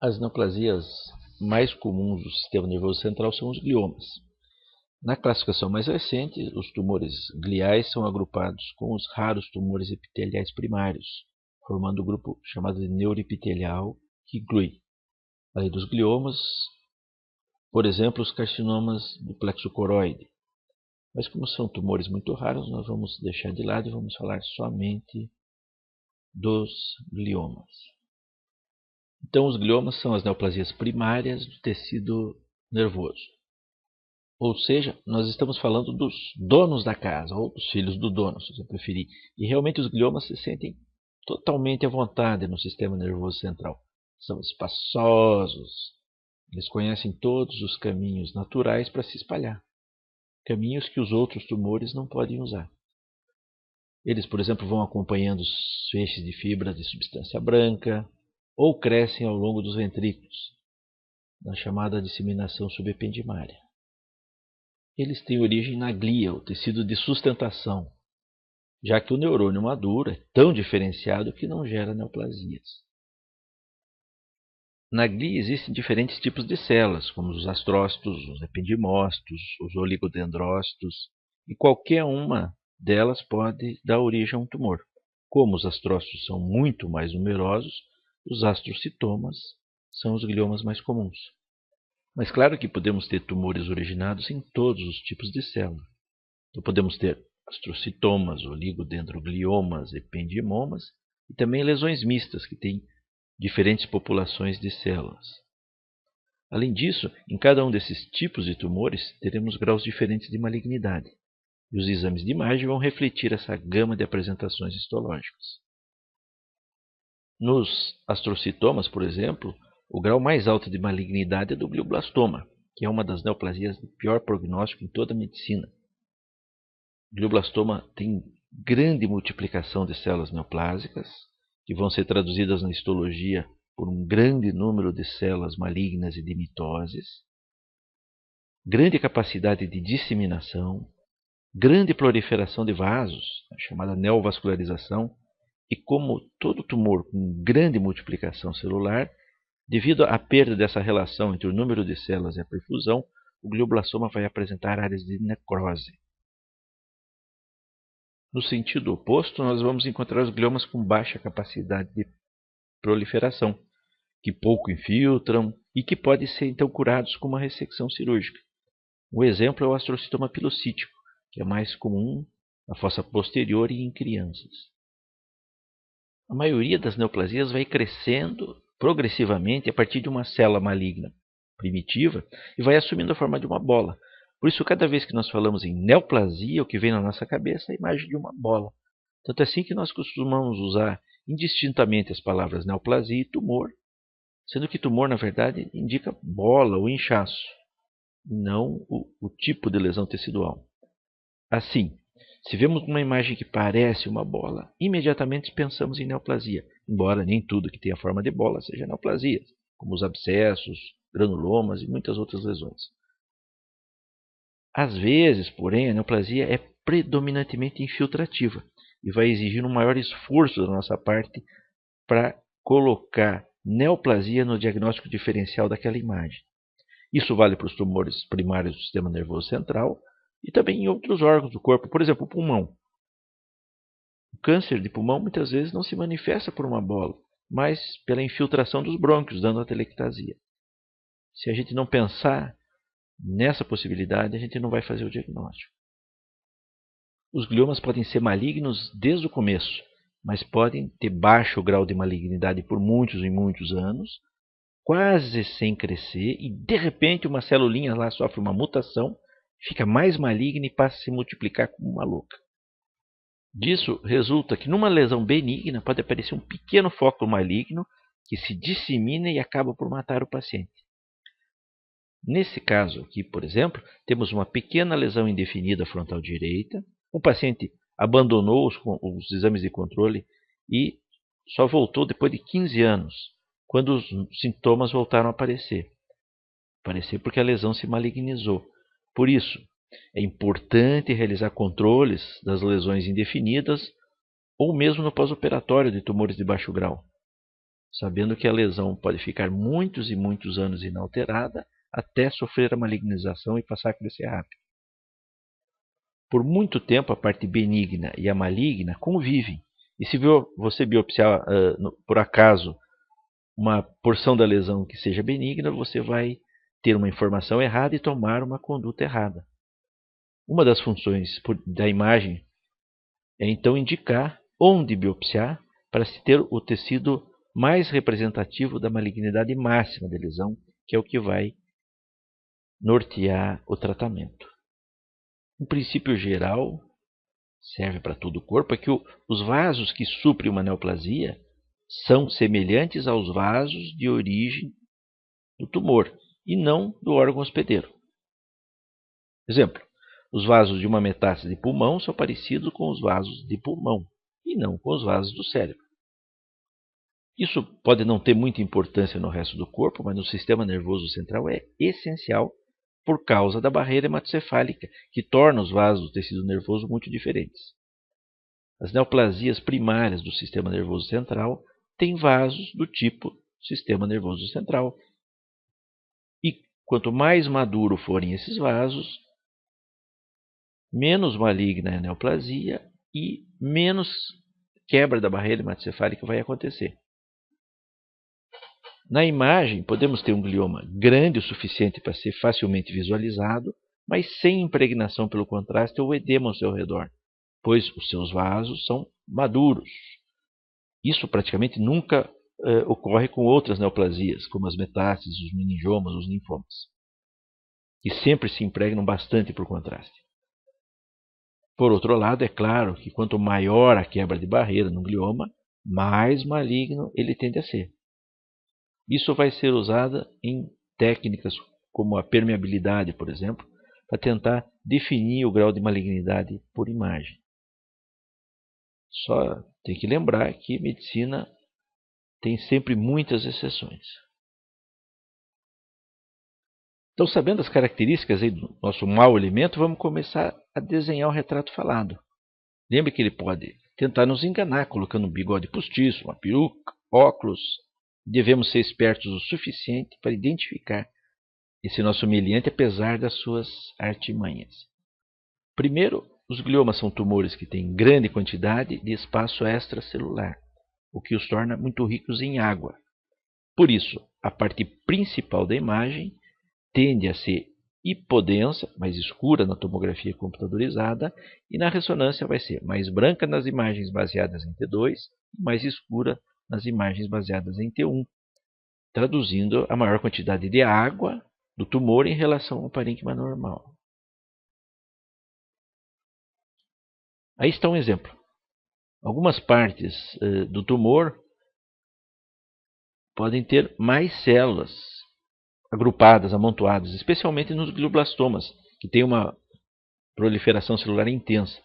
As neoplasias mais comuns do sistema nervoso central são os gliomas. Na classificação mais recente, os tumores gliais são agrupados com os raros tumores epiteliais primários, formando o grupo chamado de neuroepitelial, que glui. Além dos gliomas, por exemplo, os carcinomas do plexo coroide. Mas como são tumores muito raros, nós vamos deixar de lado e vamos falar somente dos gliomas. Então, os gliomas são as neoplasias primárias do tecido nervoso. Ou seja, nós estamos falando dos donos da casa, ou dos filhos do dono, se você preferir. E realmente os gliomas se sentem totalmente à vontade no sistema nervoso central. São espaçosos, eles conhecem todos os caminhos naturais para se espalhar. Caminhos que os outros tumores não podem usar. Eles, por exemplo, vão acompanhando os feixes de fibras de substância branca, ou crescem ao longo dos ventrículos, na chamada disseminação subependimária. Eles têm origem na glia, o tecido de sustentação, já que o neurônio maduro é tão diferenciado que não gera neoplasias. Na glia existem diferentes tipos de células, como os astrócitos, os ependimócitos, os oligodendrócitos, e qualquer uma delas pode dar origem a um tumor. Como os astrócitos são muito mais numerosos, os astrocitomas são os gliomas mais comuns. Mas claro que podemos ter tumores originados em todos os tipos de célula. Então podemos ter astrocitomas, oligodendrogliomas, ependimomas e também lesões mistas, que têm diferentes populações de células. Além disso, em cada um desses tipos de tumores, teremos graus diferentes de malignidade. E os exames de imagem vão refletir essa gama de apresentações histológicas. Nos astrocitomas, por exemplo, o grau mais alto de malignidade é do glioblastoma, que é uma das neoplasias de pior prognóstico em toda a medicina. O glioblastoma tem grande multiplicação de células neoplásicas, que vão ser traduzidas na histologia por um grande número de células malignas e de mitoses, grande capacidade de disseminação, grande proliferação de vasos, a chamada neovascularização, e como todo tumor com grande multiplicação celular, devido à perda dessa relação entre o número de células e a perfusão, o glioblastoma vai apresentar áreas de necrose. No sentido oposto, nós vamos encontrar os gliomas com baixa capacidade de proliferação, que pouco infiltram e que podem ser então curados com uma ressecção cirúrgica. Um exemplo é o astrocitoma pilocítico, que é mais comum na fossa posterior e em crianças. A maioria das neoplasias vai crescendo progressivamente a partir de uma célula maligna primitiva e vai assumindo a forma de uma bola. Por isso, cada vez que nós falamos em neoplasia, o que vem na nossa cabeça é a imagem de uma bola. Tanto é assim que nós costumamos usar indistintamente as palavras neoplasia e tumor, sendo que tumor, na verdade, indica bola ou inchaço, não o tipo de lesão tecidual. Assim, se vemos uma imagem que parece uma bola, imediatamente pensamos em neoplasia, embora nem tudo que tenha forma de bola seja neoplasia, como os abscessos, granulomas e muitas outras lesões. Às vezes, porém, a neoplasia é predominantemente infiltrativa e vai exigir um maior esforço da nossa parte para colocar neoplasia no diagnóstico diferencial daquela imagem. Isso vale para os tumores primários do sistema nervoso central e também em outros órgãos do corpo, por exemplo, o pulmão. O câncer de pulmão muitas vezes não se manifesta por uma bola, mas pela infiltração dos brônquios, dando a telectasia. Se a gente não pensar nessa possibilidade, a gente não vai fazer o diagnóstico. Os gliomas podem ser malignos desde o começo, mas podem ter baixo grau de malignidade por muitos e muitos anos, quase sem crescer, e de repente uma celulinha lá sofre uma mutação, fica mais maligna e passa a se multiplicar como uma louca. Disso resulta que numa lesão benigna pode aparecer um pequeno foco maligno que se dissemina e acaba por matar o paciente. Nesse caso aqui, por exemplo, temos uma pequena lesão indefinida frontal direita. O paciente abandonou os exames de controle e só voltou depois de 15 anos, quando os sintomas voltaram a aparecer. Aparecer porque a lesão se malignizou. Por isso, é importante realizar controles das lesões indefinidas ou mesmo no pós-operatório de tumores de baixo grau. sabendo que a lesão pode ficar muitos e muitos anos inalterada até sofrer a malignização e passar a crescer rápido. Por muito tempo, a parte benigna e a maligna convivem. E se você biopsiar, por acaso, uma porção da lesão que seja benigna, você vai ter uma informação errada e tomar uma conduta errada. Uma das funções da imagem é então indicar onde biopsiar para se ter o tecido mais representativo da malignidade máxima da lesão, que é o que vai nortear o tratamento. Um princípio geral, serve para todo o corpo, é que os vasos que suprem uma neoplasia são semelhantes aos vasos de origem do tumor e não do órgão hospedeiro. Exemplo, os vasos de uma metástase de pulmão são parecidos com os vasos de pulmão e não com os vasos do cérebro. Isso pode não ter muita importância no resto do corpo, mas no sistema nervoso central é essencial por causa da barreira hematocefálica, que torna os vasos do tecido nervoso muito diferentes. As neoplasias primárias do sistema nervoso central têm vasos do tipo sistema nervoso central. E quanto mais maduro forem esses vasos, menos maligna é a neoplasia e menos quebra da barreira hematocefálica vai acontecer. Na imagem, podemos ter um glioma grande o suficiente para ser facilmente visualizado, mas sem impregnação pelo contraste ou edema ao seu redor, pois os seus vasos são maduros. Isso praticamente nunca ocorre com outras neoplasias, como as metástases, os meningiomas, os linfomas, que sempre se impregnam bastante por contraste. Por outro lado, é claro que quanto maior a quebra de barreira no glioma, mais maligno ele tende a ser. Isso vai ser usado em técnicas como a permeabilidade, por exemplo, para tentar definir o grau de malignidade por imagem. Só tem que lembrar que medicina tem sempre muitas exceções. Então, sabendo as características aí do nosso mau elemento, vamos começar a desenhar o retrato falado. Lembre que ele pode tentar nos enganar, colocando um bigode postiço, uma peruca, óculos. Devemos ser espertos o suficiente para identificar esse nosso meliante, apesar das suas artimanhas. Primeiro, os gliomas são tumores que têm grande quantidade de espaço extracelular, o que os torna muito ricos em água. Por isso, a parte principal da imagem tende a ser hipodensa, mais escura na tomografia computadorizada, e na ressonância vai ser mais branca nas imagens baseadas em T2 e mais escura nas imagens baseadas em T1, traduzindo a maior quantidade de água do tumor em relação ao parênquima normal. Aí está um exemplo. Algumas partes do tumor podem ter mais células agrupadas, amontoadas, especialmente nos glioblastomas, que tem uma proliferação celular intensa.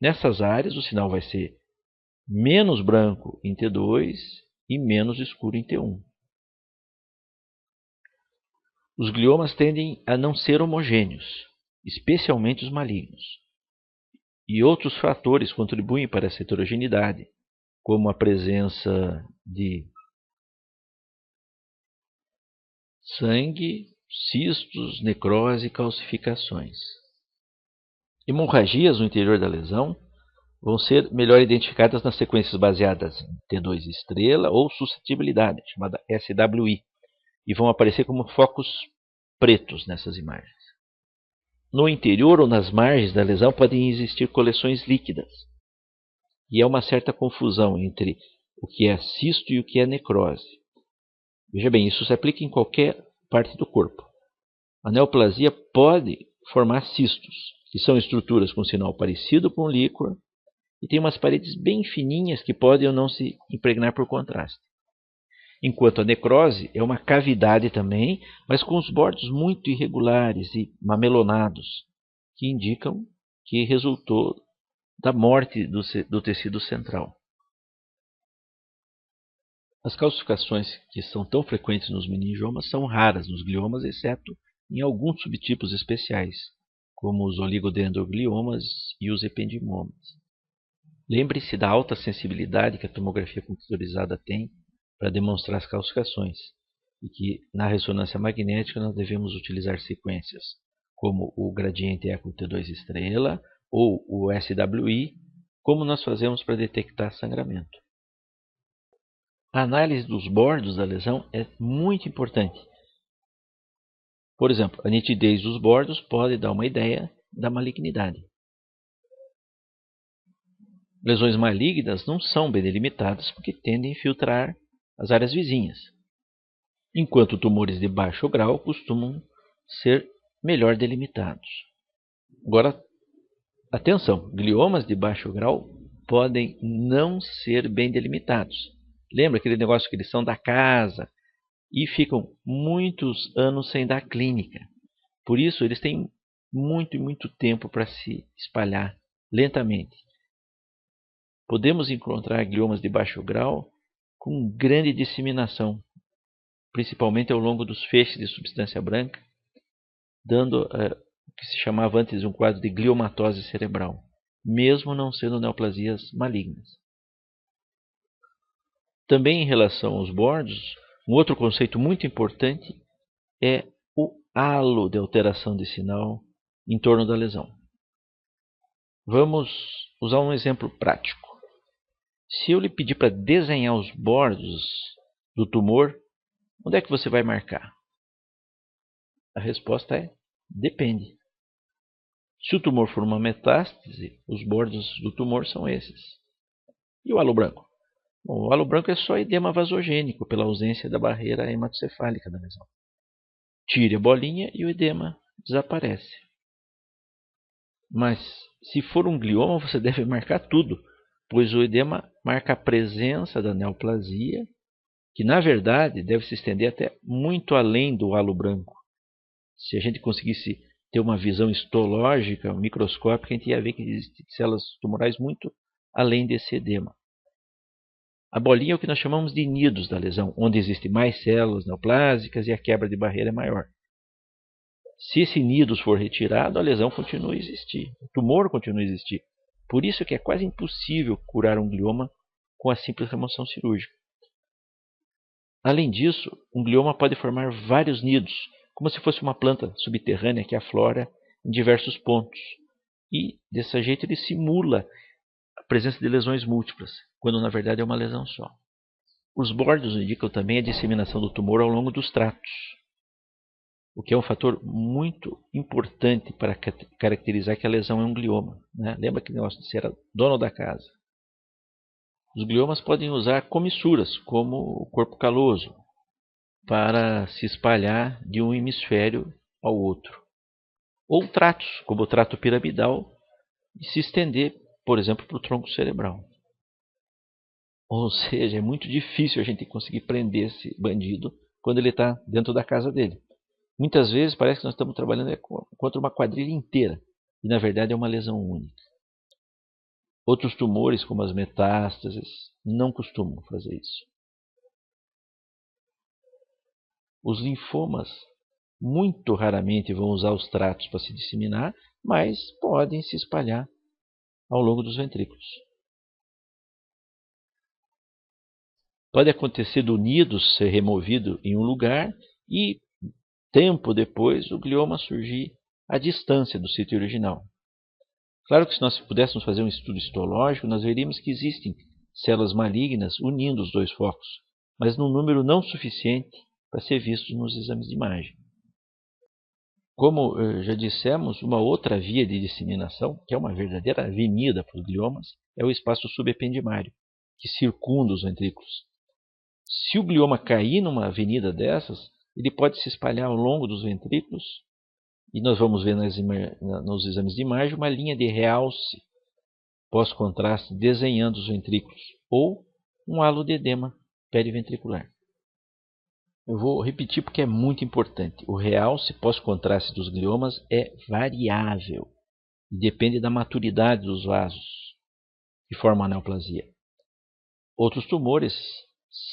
Nessas áreas, o sinal vai ser menos branco em T2 e menos escuro em T1. Os gliomas tendem a não ser homogêneos, especialmente os malignos. E outros fatores contribuem para essa heterogeneidade, como a presença de sangue, cistos, necrose e calcificações. Hemorragias no interior da lesão vão ser melhor identificadas nas sequências baseadas em T2 estrela ou suscetibilidade, chamada SWI, e vão aparecer como focos pretos nessas imagens. No interior ou nas margens da lesão podem existir coleções líquidas, e há uma certa confusão entre o que é cisto e o que é necrose. Veja bem, isso se aplica em qualquer parte do corpo. A neoplasia pode formar cistos, que são estruturas com sinal parecido com o líquor e tem umas paredes bem fininhas que podem ou não se impregnar por contraste. Enquanto a necrose é uma cavidade também, mas com os bordos muito irregulares e mamelonados, que indicam que resultou da morte do tecido central. As calcificações que são tão frequentes nos meningiomas são raras nos gliomas, exceto em alguns subtipos especiais, como os oligodendrogliomas e os ependimomas. Lembre-se da alta sensibilidade que a tomografia computadorizada tem para demonstrar as calcificações. E que na ressonância magnética nós devemos utilizar sequências como o gradiente eco T2 estrela ou o SWI, como nós fazemos para detectar sangramento. A análise dos bordos da lesão é muito importante. Por exemplo, a nitidez dos bordos pode dar uma ideia da malignidade. Lesões malignas não são bem delimitadas porque tendem a infiltrar as áreas vizinhas, enquanto tumores de baixo grau costumam ser melhor delimitados. Agora, atenção, gliomas de baixo grau podem não ser bem delimitados. Lembra aquele negócio que eles são da casa e ficam muitos anos sem dar clínica. Por isso, eles têm muito tempo para se espalhar lentamente. Podemos encontrar gliomas de baixo grau com grande disseminação, principalmente ao longo dos feixes de substância branca, dando o que se chamava antes um quadro de gliomatose cerebral, mesmo não sendo neoplasias malignas. Também em relação aos bordos, um outro conceito muito importante é o halo de alteração de sinal em torno da lesão. Vamos usar um exemplo prático. Se eu lhe pedir para desenhar os bordos do tumor, onde é que você vai marcar? A resposta é depende. Se o tumor for uma metástase, os bordos do tumor são esses. E o halo branco? Bom, o halo branco é só edema vasogênico pela ausência da barreira hematocefálica da lesão. Tire a bolinha e o edema desaparece. Mas se for um glioma, você deve marcar tudo, pois o edema marca a presença da neoplasia, que na verdade deve se estender até muito além do halo branco. Se a gente conseguisse ter uma visão histológica, microscópica, a gente ia ver que existem células tumorais muito além desse edema. A bolinha é o que nós chamamos de nidos da lesão, onde existem mais células neoplásicas e a quebra de barreira é maior. Se esse nido for retirado, a lesão continua a existir, o tumor continua a existir. Por isso que é quase impossível curar um glioma com a simples remoção cirúrgica. Além disso, um glioma pode formar vários nidos, como se fosse uma planta subterrânea que aflora em diversos pontos. E, desse jeito, ele simula a presença de lesões múltiplas, quando na verdade é uma lesão só. Os bordos indicam também a disseminação do tumor ao longo dos tratos, o que é um fator muito importante para caracterizar que a lesão é um glioma. Né? Lembra que negócio de ser dono da casa? Os gliomas podem usar comissuras, como o corpo caloso, para se espalhar de um hemisfério ao outro. Ou tratos, como o trato piramidal, e se estender, por exemplo, para o tronco cerebral. Ou seja, é muito difícil a gente conseguir prender esse bandido quando ele está dentro da casa dele. Muitas vezes parece que nós estamos trabalhando contra uma quadrilha inteira, e na verdade é uma lesão única. Outros tumores, como as metástases, não costumam fazer isso. Os linfomas muito raramente vão usar os tratos para se disseminar, mas podem se espalhar ao longo dos ventrículos. Pode acontecer do nido ser removido em um lugar e, tempo depois, o glioma surgir à distância do sítio original. Claro que se nós pudéssemos fazer um estudo histológico, nós veríamos que existem células malignas unindo os dois focos, mas num número não suficiente para ser visto nos exames de imagem. Como já dissemos, uma outra via de disseminação, que é uma verdadeira avenida para os gliomas, é o espaço subependimário, que circunda os ventrículos. Se o glioma cair numa avenida dessas, ele pode se espalhar ao longo dos ventrículos, e nós vamos ver nos exames de imagem uma linha de realce pós-contraste desenhando os ventrículos, ou um halo de edema periventricular. Eu vou repetir porque é muito importante. O realce pós-contraste dos gliomas é variável e depende da maturidade dos vasos que formam a neoplasia. Outros tumores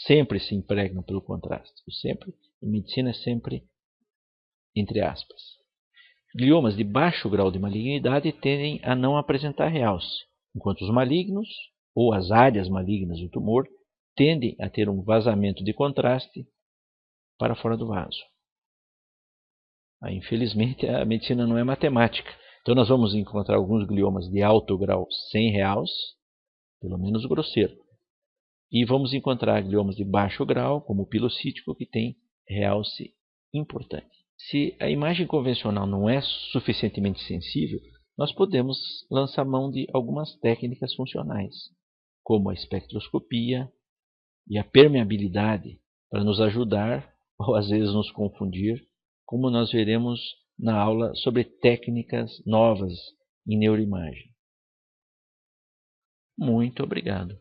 sempre se impregnam pelo contraste. O sempre, em medicina, é sempre entre aspas. Gliomas de baixo grau de malignidade tendem a não apresentar realce, enquanto os malignos, ou as áreas malignas do tumor, tendem a ter um vazamento de contraste para fora do vaso. Infelizmente, a medicina não é matemática. Então, nós vamos encontrar alguns gliomas de alto grau sem realce, pelo menos grosseiro. E vamos encontrar gliomas de baixo grau, como o pilocítico, que tem realce importante. Se a imagem convencional não é suficientemente sensível, nós podemos lançar mão de algumas técnicas funcionais, como a espectroscopia e a permeabilidade, para nos ajudar, ou às vezes nos confundir, como nós veremos na aula sobre técnicas novas em neuroimagem. Muito obrigado.